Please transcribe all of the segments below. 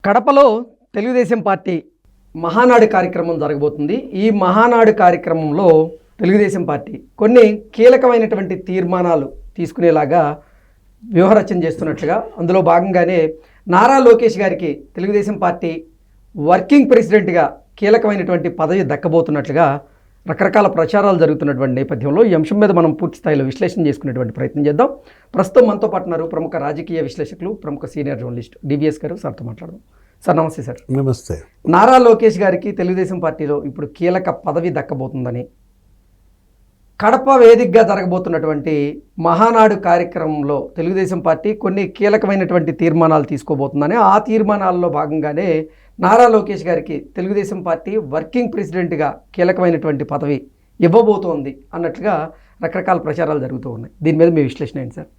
కడపలో తెలుగుదేశం పార్టీ మహానాడు కార్యక్రమం జరగబోతుంది. ఈ మహానాడు కార్యక్రమంలో తెలుగుదేశం పార్టీ కొన్ని కీలకమైనటువంటి తీర్మానాలు తీసుకునేలాగా వ్యూహరచన చేస్తున్నట్లుగా, అందులో భాగంగానే నారా లోకేష్ గారికి తెలుగుదేశం పార్టీ వర్కింగ్ ప్రెసిడెంట్గా కీలకమైనటువంటి పదవి దక్కబోతున్నట్లుగా రకరకాల ప్రచారాలు జరుగుతున్నటువంటి నేపథ్యంలో ఈ అంశం మీద మనం పూర్తి స్థాయిలో విశ్లేషణ చేసుకునేటువంటి ప్రయత్నం చేద్దాం. ప్రస్తుతం మనతో పాటు ఉన్నారు ప్రముఖ రాజకీయ విశ్లేషకులు, ప్రముఖ సీనియర్ జర్నలిస్ట్ డివిఎస్ గారు. సార్తో మాట్లాడదాం. సార్ నమస్తే. సార్ నమస్తే. నారా లోకేష్ గారికి తెలుగుదేశం పార్టీలో ఇప్పుడు కీలక పదవి దక్కబోతుందని, కడప వేదికగా జరగబోతున్నటువంటి మహానాడు కార్యక్రమంలో తెలుగుదేశం పార్టీ కొన్ని కీలకమైనటువంటి తీర్మానాలు తీసుకోబోతుందని, ఆ తీర్మానాల్లో భాగంగానే నారా లోకేష్ గారికి తెలుగుదేశం పార్టీ వర్కింగ్ ప్రెసిడెంట్గా కీలకమైనటువంటి పదవి ఇవ్వబోతోంది అన్నట్లుగా రకరకాల ప్రచారాలు జరుగుతూ ఉన్నాయి. దీని మీద మీ విశ్లేషణ ఏంటి సార్?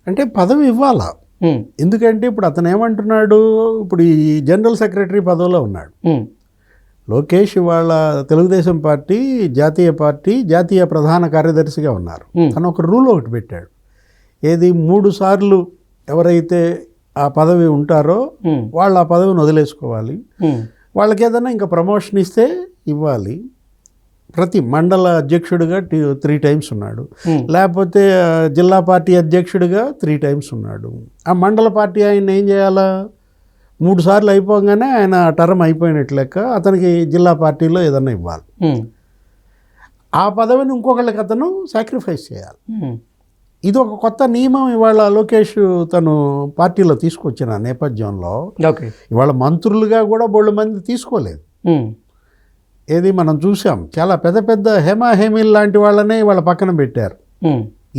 అంటే పదవి ఇవ్వాలా, ఎందుకంటే ఇప్పుడు అతను ఏమంటున్నాడు, ఇప్పుడు ఈ జనరల్ సెక్రటరీ పదవిలో ఉన్నాడు లోకేష్. ఇవాళ తెలుగుదేశం పార్టీ జాతీయ ప్రధాన కార్యదర్శిగా ఉన్నారు. తను ఒక రూల్ ఒకటి పెట్టాడు, ఏది 3 సార్లు ఎవరైతే ఆ పదవి ఉంటారో వాళ్ళు ఆ పదవిని వదిలేసుకోవాలి. వాళ్ళకి ఏదైనా ఇంకా ప్రమోషన్ ఇస్తే ఇవ్వాలి. ప్రతి మండల అధ్యక్షుడిగా 3 టైమ్స్ ఉన్నాడు, లేకపోతే జిల్లా పార్టీ అధ్యక్షుడిగా 3 టైమ్స్ ఉన్నాడు. ఆ మండల పార్టీ ఆయన ఏం చేయాలా, 3 సార్లు అయిపోగానే ఆయన టర్మ్ అయిపోయినట్లు లెక్క అతనికి జిల్లా పార్టీలో ఏదన్నా ఇవ్వాలి. ఆ పదవిని ఇంకొకళ్ళకి అతను సాక్రిఫైస్ చేయాలి. ఇది ఒక కొత్త నియమం ఇవాళ లోకేష్ తను పార్టీలో తీసుకొచ్చిన నేపథ్యంలో ఇవాళ మంత్రులుగా కూడా బోళ్ళ మంది తీసుకోలేదు. ఏది మనం చూసాం, చాలా పెద్ద హేమీల్ లాంటి వాళ్ళనే వాళ్ళ పక్కన పెట్టారు.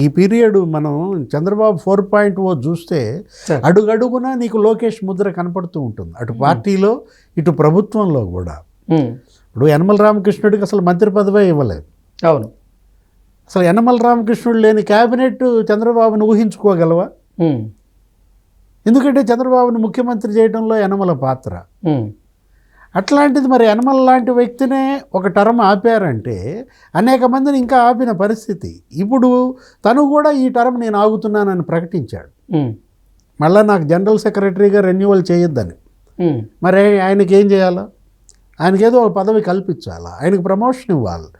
ఈ పీరియడ్ మనం చంద్రబాబు 4.0 చూస్తే అడుగడుగున నీకు లోకేష్ ముద్ర కనపడుతూ ఉంటుంది, అటు పార్టీలో ఇటు ప్రభుత్వంలో కూడా. ఇప్పుడు యనమల రామకృష్ణుడికి అసలు మంత్రి పదవే ఇవ్వలేదు. అవును, అసలు యనమల రామకృష్ణుడు లేని క్యాబినెట్ చంద్రబాబును ఊహించుకోగలవా? ఎందుకంటే చంద్రబాబును ముఖ్యమంత్రి చేయడంలో యనమల పాత్ర. అట్లాంటిది మరి యనమల లాంటి వ్యక్తినే ఒక టర్మ్ ఆపారంటే అనేక మందిని ఇంకా ఆపిన పరిస్థితి. ఇప్పుడు తను కూడా ఈ టర్మ్ నేను ఆగుతున్నానని ప్రకటించాడు. మళ్ళీ నాకు జనరల్ సెక్రటరీగా రెన్యువల్ చేయొద్దని. మరి ఆయనకి ఏం చేయాలా? ఆయనకి ఏదో ఒక పదవి కల్పించాలా, ఆయనకు ప్రమోషన్ ఇవ్వాలి.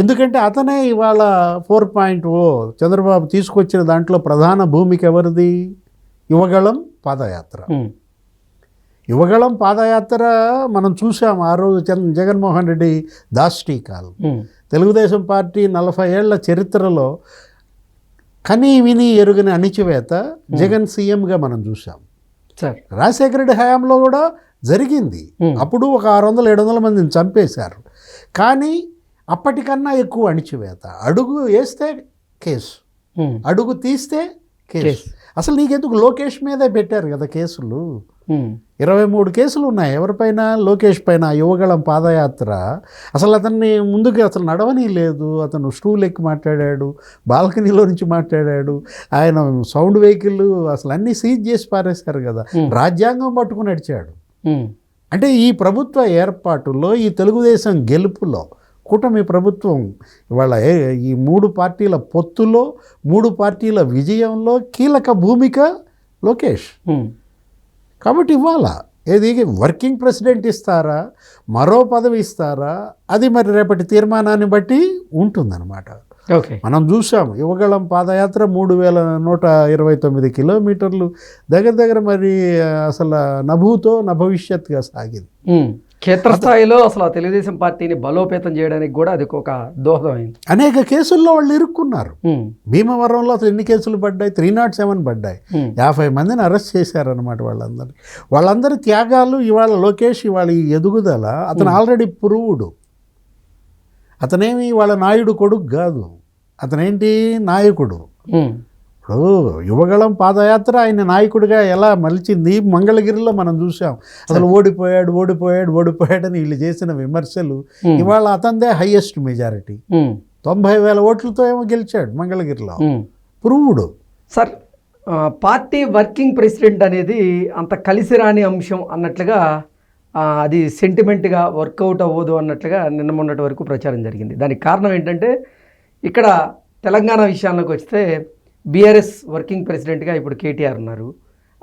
ఎందుకంటే అతనే ఇవాళ 4.0 చంద్రబాబు తీసుకొచ్చిన దాంట్లో ప్రధాన భూమిక ఎవరిది? యువగళం పాదయాత్ర. యువగళం పాదయాత్ర మనం చూసాం ఆ రోజు జగన్మోహన్ రెడ్డి దాష్టీకాలు. తెలుగుదేశం పార్టీ 40 ఏళ్ల చరిత్రలో కనీ విని ఎరుగని అణిచివేత జగన్ సీఎంగా మనం చూసాం. రాజశేఖర రెడ్డి హయాంలో కూడా జరిగింది. అప్పుడు ఒక 600-700 మందిని చంపేశారు. కానీ అప్పటికన్నా ఎక్కువ అణిచివేత. అడుగు వేస్తే కేసు, అడుగు తీస్తే కేసు. అసలు నీకెందుకు లోకేష్ మీదే పెట్టారు కదా కేసులు. 23 కేసులు ఉన్నాయి ఎవరిపైన? లోకేష్ పైన. యువగళం పాదయాత్ర అసలు అతన్ని ముందుకు అసలు నడవని లేదు. అతను స్టూల్ ఎక్కి మాట్లాడాడు, బాల్కనీలో నుంచి మాట్లాడాడు, ఆయన సౌండ్ వెహికల్ అసలు అన్నీ సీజ్ చేసి పారేశారు కదా. రాజ్యాంగం పట్టుకుని నడిచాడు. అంటే ఈ ప్రభుత్వ ఏర్పాటులో, ఈ తెలుగుదేశం గెలుపులో, కూటమి ప్రభుత్వం ఇవాళ ఈ 3 పార్టీల పొత్తులో, 3 పార్టీల విజయంలో కీలక భూమిక లోకేష్. కాబట్టి ఇవాళ ఏది వర్కింగ్ ప్రెసిడెంట్ ఇస్తారా, మరో పదవి ఇస్తారా, అది మరి రేపటి తీర్మానాన్ని బట్టి ఉంటుందన్నమాట. మనం చూసాం యువగళం పాదయాత్ర 3129 కిలోమీటర్లు దగ్గర మరి అసలు నభూతో నభవిష్యత్తుగా సాగింది. క్షేత్రస్థాయిలో అసలు తెలుగుదేశం పార్టీని బలోపేతం చేయడానికి కూడా అది ఒక దోహదమైంది. అనేక కేసుల్లో వాళ్ళు ఇరుక్కున్నారు. భీమవరంలో అసలు ఎన్ని కేసులు పడ్డాయి? 307 పడ్డాయి. 50 మందిని అరెస్ట్ చేశారనమాట. వాళ్ళందరి త్యాగాలు ఇవాళ లోకేష్ ఇవాళ ఈ ఎదుగుదల అతను ఆల్రెడీ ప్రూవ్డ్. అతనేమి వాళ్ళ నాయుడు కొడుకు కాదు, అతనేంటి నాయకుడు. ఇప్పుడు యువగళం పాదయాత్ర ఆయన నాయకుడిగా ఎలా మలిచింది మంగళగిరిలో మనం చూసాం. అసలు ఓడిపోయాడని వీళ్ళు చేసిన విమర్శలు ఇవాళ అతనిదే హైయెస్ట్ మెజారిటీ. 90,000 ఓట్లతో ఏమో గెలిచాడు మంగళగిరిలో. Proved. Sir, party working president అనేది అంత కలిసిరాని అంశం అన్నట్లుగా, అది సెంటిమెంట్గా వర్కౌట్ అవ్వదు అన్నట్లుగా నిన్న మొన్నటి వరకు ప్రచారం జరిగింది. దానికి కారణం ఏంటంటే, ఇక్కడ తెలంగాణ విషయాల్లోకి వస్తే బీఆర్ఎస్ వర్కింగ్ ప్రెసిడెంట్గా ఇప్పుడు కేటీఆర్ ఉన్నారు.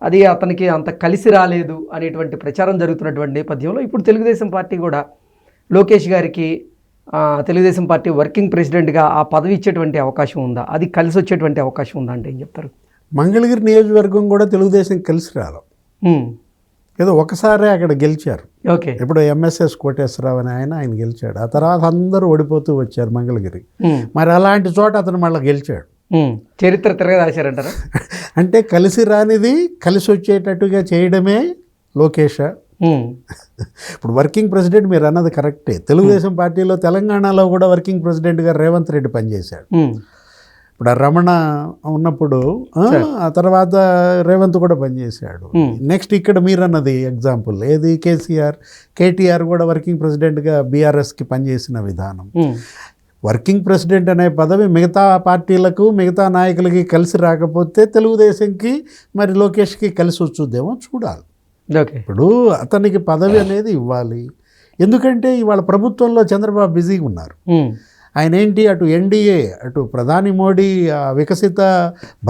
అది అతనికి అంత కలిసి రాలేదు అనేటువంటి ప్రచారం జరుగుతున్నటువంటి నేపథ్యంలో ఇప్పుడు తెలుగుదేశం పార్టీ కూడా లోకేష్ గారికి తెలుగుదేశం పార్టీ వర్కింగ్ ప్రెసిడెంట్గా ఆ పదవి ఇచ్చేటువంటి అవకాశం ఉందా, అది కలిసి వచ్చేటువంటి అవకాశం ఉందా అంటే ఏం చెప్తారు? మంగళగిరి నియోజకవర్గం కూడా తెలుగుదేశం కలిసి రాలి, ఏదో ఒకసారి అక్కడ గెలిచారు. ఓకే, ఇప్పుడు ఎంఎస్ఎస్ కోటేశ్వరరావు అని ఆయన గెలిచాడు. ఆ తర్వాత అందరూ ఓడిపోతూ వచ్చారు మంగళగిరి. మరి అలాంటి చోట అతను మళ్ళీ గెలిచాడు. చరిత్ర తిరగదాశారంటారా? అంటే కలిసి రానిది కలిసి వచ్చేటట్టుగా చేయడమే లోకేష్. ఇప్పుడు వర్కింగ్ ప్రెసిడెంట్ మీరు అన్నది కరెక్టే. తెలుగుదేశం పార్టీలో తెలంగాణలో కూడా వర్కింగ్ ప్రెసిడెంట్గా రేవంత్ రెడ్డి పనిచేశాడు. ఇప్పుడు ఆ రమణ ఉన్నప్పుడు ఆ తర్వాత రేవంత్ కూడా పనిచేశాడు. నెక్స్ట్ ఇక్కడ మీరు అన్నది ఎగ్జాంపుల్ ఏది కేటీఆర్ కూడా వర్కింగ్ ప్రెసిడెంట్గా బీఆర్ఎస్కి పనిచేసిన విధానం. వర్కింగ్ ప్రెసిడెంట్ అనే పదవి మిగతా పార్టీలకు మిగతా నాయకులకి కలిసి రాకపోతే తెలుగుదేశంకి మరి లోకేష్కి కలిసి వచ్చుద్దేమో చూడాలి. ఇప్పుడు అతనికి పదవి అనేది ఇవ్వాలి. ఎందుకంటే ఇవాళ ప్రభుత్వంలో చంద్రబాబు బిజీగా ఉన్నారు. ఆయన ఏంటి అటు ఎన్డీఏ అటు ప్రధాని మోడీ వికసిత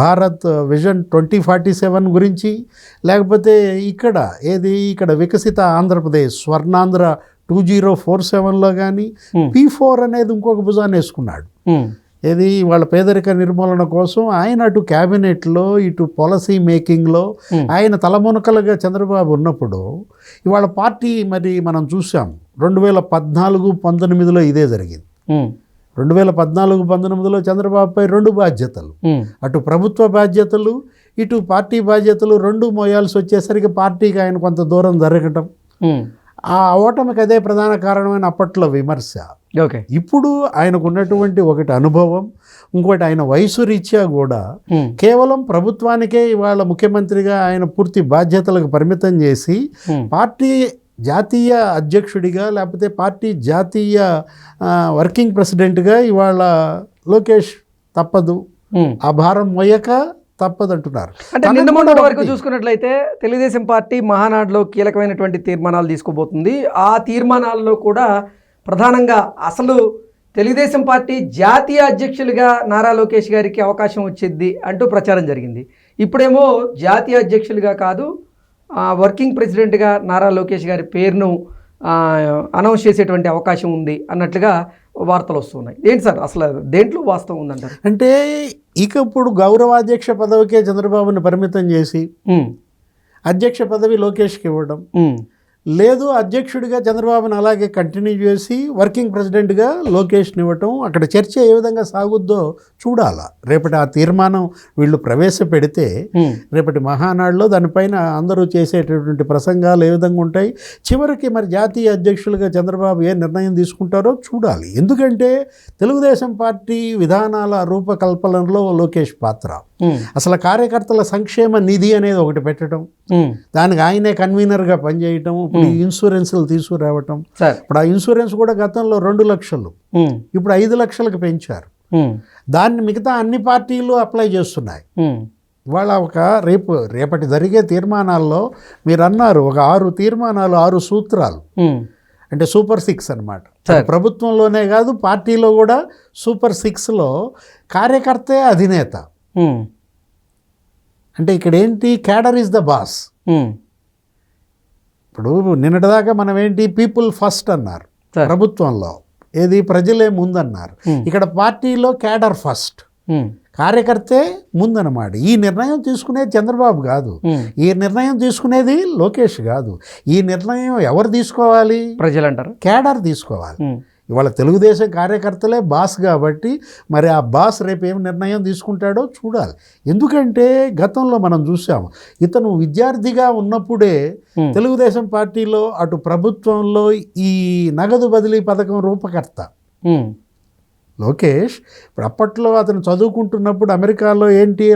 భారత్ విజన్ 2047 గురించి, లేకపోతే ఇక్కడ వికసిత ఆంధ్రప్రదేశ్ స్వర్ణాంధ్ర 2047లో కానీ P4 అనేది ఇంకొక భుజాన్ని వేసుకున్నాడు. వాళ్ళ పేదరిక నిర్మూలన కోసం ఆయన అటు క్యాబినెట్లో ఇటు పాలసీ మేకింగ్లో ఆయన తలమునకలుగా చంద్రబాబు ఉన్నప్పుడు ఇవాళ పార్టీ మరి మనం చూసాం 2014-19లో ఇదే జరిగింది. 2014-19లో చంద్రబాబుపై 2 బాధ్యతలు, అటు ప్రభుత్వ బాధ్యతలు ఇటు పార్టీ బాధ్యతలు 2 మోయాల్సి వచ్చేసరికి పార్టీకి ఆయన కొంత దూరం జరగటం, ఆ ఓటమికి అదే ప్రధాన కారణమైన అప్పట్లో విమర్శ. ఇప్పుడు ఆయనకు ఉన్నటువంటి ఒకటి అనుభవం, ఇంకోటి ఆయన వయసు రీత్యా కూడా కేవలం ప్రభుత్వానికే ఇవాళ ముఖ్యమంత్రిగా ఆయన పూర్తి బాధ్యతలకు పరిమితం చేసి పార్టీ జాతీయ అధ్యక్షుడిగా లేకపోతే పార్టీ జాతీయ వర్కింగ్ ప్రెసిడెంట్గా ఇవాళ లోకేష్ తప్పదు, ఆ భారం మోయక తప్పదంటున్నారు. అంటే నిన్న మొన్నటి వరకు చూసుకున్నట్లయితే తెలుగుదేశం పార్టీ మహానాడులో కీలకమైనటువంటి తీర్మానాలు తీసుకోబోతుంది. ఆ తీర్మానాల్లో కూడా ప్రధానంగా అసలు తెలుగుదేశం పార్టీ జాతీయ అధ్యక్షులుగా నారా లోకేష్ గారికి అవకాశం వచ్చింది అంటూ ప్రచారం జరిగింది. ఇప్పుడేమో జాతీయ అధ్యక్షులుగా కాదు వర్కింగ్ ప్రెసిడెంట్గా నారా లోకేష్ గారి పేరును అనౌన్స్ చేసేటువంటి అవకాశం ఉంది అన్నట్లుగా వార్తలు వస్తున్నాయి. ఏంటి సార్ అసలు దేంట్లో వాస్తవం ఉందంటారు? అంటే ఇప్పుడు గౌరవాధ్యక్ష పదవికే చంద్రబాబుని పరిమితం చేసి అధ్యక్ష పదవి లోకేష్కి ఇవ్వడం, లేదు అధ్యక్షుడిగా చంద్రబాబుని అలాగే కంటిన్యూ చేసి వర్కింగ్ ప్రెసిడెంట్గా లోకేష్ని ఇవ్వటం, అక్కడ చర్చ ఏ విధంగా సాగుద్దో చూడాలా. రేపటి ఆ తీర్మానం వీళ్ళు ప్రవేశపెడితే రేపటి మహానాడులో దానిపైన అందరూ చేసేటటువంటి ప్రసంగాలు ఏ విధంగా ఉంటాయి, చివరికి మరి జాతీయ అధ్యక్షులుగా చంద్రబాబు ఏ నిర్ణయం తీసుకుంటారో చూడాలి. ఎందుకంటే తెలుగుదేశం పార్టీ విధానాల రూపకల్పనలో లోకేష్ పాత్ర, అసలు కార్యకర్తల సంక్షేమ నిధి అనేది ఒకటి పెట్టడం, దానికి ఆయనే కన్వీనర్గా పనిచేయటం, ఇప్పుడు ఇన్సూరెన్స్లు తీసుకురావటం. ఇప్పుడు ఆ ఇన్సూరెన్స్ కూడా గతంలో 2 లక్షలు ఇప్పుడు 5 లక్షలకు పెంచారు. దాన్ని మిగతా అన్ని పార్టీలు అప్లై చేస్తున్నాయి. ఇవాళ రేపటి జరిగే తీర్మానాల్లో మీరు అన్నారు ఒక 6 తీర్మానాలు 6 సూత్రాలు, అంటే సూపర్ 6 అన్నమాట. ప్రభుత్వంలోనే కాదు పార్టీలో కూడా సూపర్ 6లో కార్యకర్తే అధినేత. అంటే ఇక్కడ ఏంటి, క్యాడర్ ఈజ్ ద బాస్. ఇప్పుడు నిన్నటిదాకా మనం ఏంటి పీపుల్ ఫస్ట్ అన్నారు ప్రభుత్వంలో, ప్రజలే ముందన్నారు. ఇక్కడ పార్టీలో క్యాడర్ ఫస్ట్, కార్యకర్తే ముందన్నమాట. ఈ నిర్ణయం తీసుకునేది చంద్రబాబు కాదు, ఈ నిర్ణయం తీసుకునేది లోకేష్ కాదు. ఈ నిర్ణయం ఎవరు తీసుకోవాలి? ప్రజలు అంటారు, క్యాడర్ తీసుకోవాలి. ఇవాళ తెలుగుదేశం కార్యకర్తలే బాస్ కాబట్టి మరి ఆ బాస్ రేపు ఏం నిర్ణయం తీసుకుంటాడో చూడాలి. ఎందుకంటే గతంలో మనం చూసాము, ఇతను విద్యార్థిగా ఉన్నప్పుడే తెలుగుదేశం పార్టీలో అటు ప్రభుత్వంలో ఈ నగదు బదిలీ పథకం రూపకర్త లోకేష్. ఇప్పుడు అప్పట్లో అతను చదువుకుంటున్నప్పుడు అమెరికాలో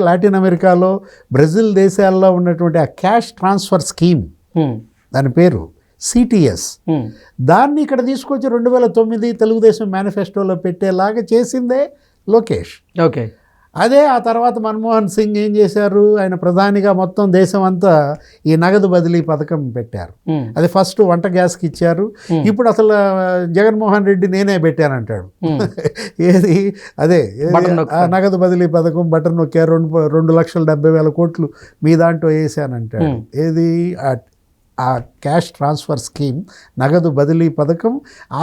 లాటిన్ అమెరికాలో బ్రెజిల్ దేశాల్లో ఉన్నటువంటి ఆ క్యాష్ ట్రాన్స్ఫర్ స్కీమ్, దాని పేరు CTS, దాన్ని ఇక్కడ తీసుకొచ్చి 2009 తెలుగుదేశం మేనిఫెస్టోలో పెట్టేలాగా చేసిందే లోకేష్. అదే ఆ తర్వాత మన్మోహన్ సింగ్ ఏం చేశారు, ఆయన ప్రధానిగా మొత్తం దేశం అంతా ఈ నగదు బదిలీ పథకం పెట్టారు. అది ఫస్ట్ వంట గ్యాస్కి ఇచ్చారు. ఇప్పుడు అసలు జగన్మోహన్ రెడ్డి నేనే పెట్టానంటాడు. ఏది అదే ఆ నగదు బదిలీ పథకం బటన్ నొక్కారు, 2,70,000 కోట్లు మీ దాంట్లో వేసానంటాడు. ఏది ఆ క్యాష్ ట్రాన్స్ఫర్ స్కీమ్, నగదు బదిలీ పథకం.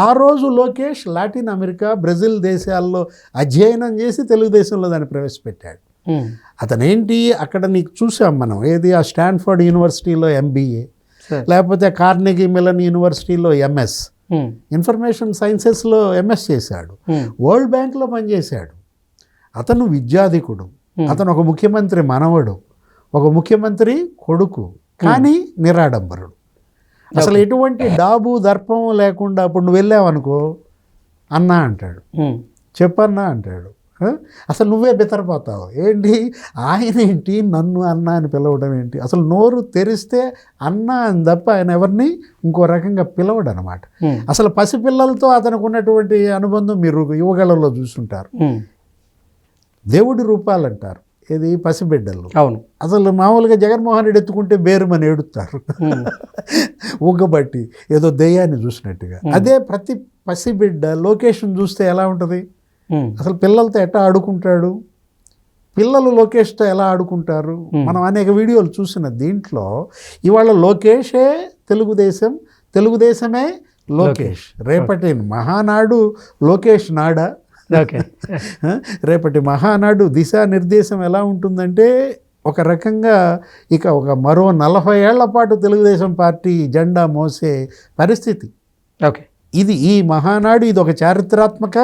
ఆ రోజు లోకేష్ లాటిన్ అమెరికా, బ్రెజిల్ దేశాల్లో అధ్యయనం చేసి తెలుగుదేశంలో దాన్ని ప్రవేశపెట్టాడు. అతనేంటి అక్కడ నీకు చూసాం మనం, ఏది ఆ స్టాన్ఫర్డ్ యూనివర్సిటీలో MBA, లేకపోతే కార్నెగీ మిలన్ యూనివర్సిటీలో MS, ఇన్ఫర్మేషన్ సైన్సెస్లో MS చేశాడు, వరల్డ్ బ్యాంక్లో పనిచేశాడు. అతను విద్యాధికుడు, అతను ఒక ముఖ్యమంత్రి మనవడు, ఒక ముఖ్యమంత్రి కొడుకు, కానీ నిరాడంబరుడు. అసలు ఎటువంటి డాబు దర్పం లేకుండా ఇప్పుడు నువ్వు వెళ్ళావనుకో అన్నా అంటాడు, చెప్పన్నా అంటాడు. అసలు నువ్వే బెతరపోతావు. ఏంటి ఆయన ఏంటి నన్ను అన్న అని పిలవడం ఏంటి? అసలు నోరు తెరిస్తే అన్న అని తప్ప ఆయన ఎవరిని ఇంకో రకంగా పిలవడు అనమాట. అసలు పసిపిల్లలతో అతనికి ఉన్నటువంటి అనుబంధం మీరు యువగళలో చూసుంటారు. దేవుడి రూపాలు అంటారు, ఏది పసిబిడ్డలు. అవును, అసలు మామూలుగా జగన్మోహన్ రెడ్డి ఎత్తుకుంటే బేరుమని ఏడుస్తారు ఊగబట్టి, ఏదో దెయ్యాన్ని చూసినట్టుగా. అదే ప్రతి పసిబిడ్డ లోకేష్ని చూస్తే ఎలా ఉంటుంది? అసలు పిల్లలతో ఎట్లా ఆడుకుంటాడు, పిల్లలు లోకేష్తో ఎలా ఆడుకుంటారు, మనం అనేక వీడియోలు చూసిన దీంట్లో ఇవాళ లోకేషే తెలుగుదేశం, తెలుగుదేశమే లోకేష్. రేపటి మహానాడు లోకేష్ నాడా? రేపటి మహానాడు దిశానిర్దేశం ఎలా ఉంటుందంటే ఒక రకంగా ఇక మరో 40 ఏళ్ల పాటు తెలుగుదేశం పార్టీ జెండా మోసే పరిస్థితి. ఇది ఈ మహానాడు, ఇది ఒక చారిత్రాత్మక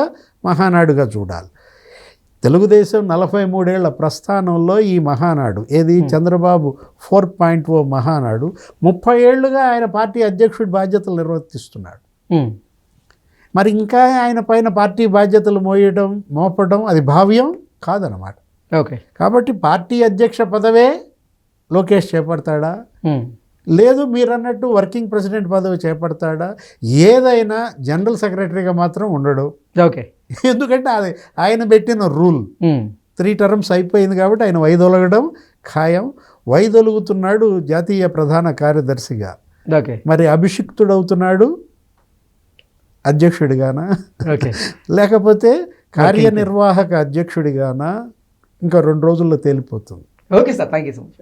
మహానాడుగా చూడాలి. తెలుగుదేశం 43 ఏళ్ల ప్రస్థానంలో ఈ మహానాడు, ఏది చంద్రబాబు 4.0 మహానాడు, 30 ఏళ్లుగా ఆయన పార్టీ అధ్యక్షుడి బాధ్యతలు నిర్వర్తిస్తున్నాడు. మరి ఇంకా ఆయన పైన పార్టీ బాధ్యతలు మోపడం అది భావ్యం కాదనమాట. కాబట్టి పార్టీ అధ్యక్ష పదవే లోకేష్ చేపడతాడా, లేదు మీరన్నట్టు వర్కింగ్ ప్రెసిడెంట్ పదవి చేపడతాడా? ఏదైనా జనరల్ సెక్రటరీగా మాత్రం ఉండడు. ఎందుకంటే అది ఆయన పెట్టిన రూల్. 3 టర్మ్స్ అయిపోయింది కాబట్టి ఆయన వైదొలగడం ఖాయం. వైదొలుగుతున్నాడు జాతీయ ప్రధాన కార్యదర్శిగా. మరి అభిషిక్తుడవుతున్నాడు అధ్యక్షుడిగానా, లేకపోతే కార్యనిర్వాహక అధ్యక్షుడిగానా? ఇంకా 2 రోజుల్లో తేలిపోతుంది. Okay sir, thank you so much.